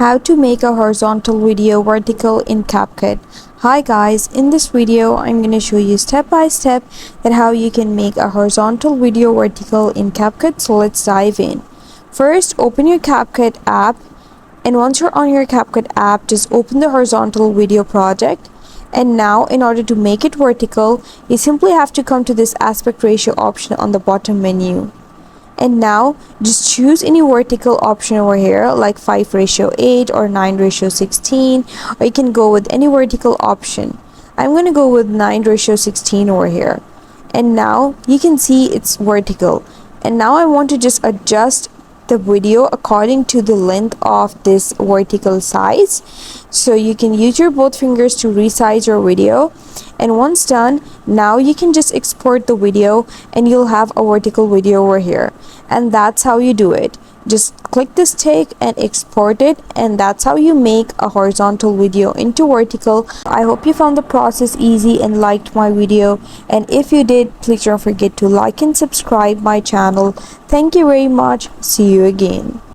How to make a horizontal video vertical in CapCut. Hi guys, in this video I'm going to show you step by step that how you can make a horizontal video vertical in CapCut. So let's dive in. First, open your CapCut app, and once you're on your CapCut app, just open the horizontal video project. And now in order to make it vertical, you simply have to come to this aspect ratio option on the bottom menu. And now just choose any vertical option over here, like 5:8 or 9:16, or you can go with any vertical option. I'm going to go with 9:16 over here. And now you can see it's vertical. And now I want to just adjust the video according to the length of this vertical size. So you can use your both fingers to resize your video, and once done, now you can just export the video and you'll have a vertical video over here. And that's how you do it. Just click this tick and export it, and that's how you make a horizontal video into vertical. I hope you found the process easy and liked my video, and if you did, please don't forget to like and subscribe my channel. Thank you very much. See you again.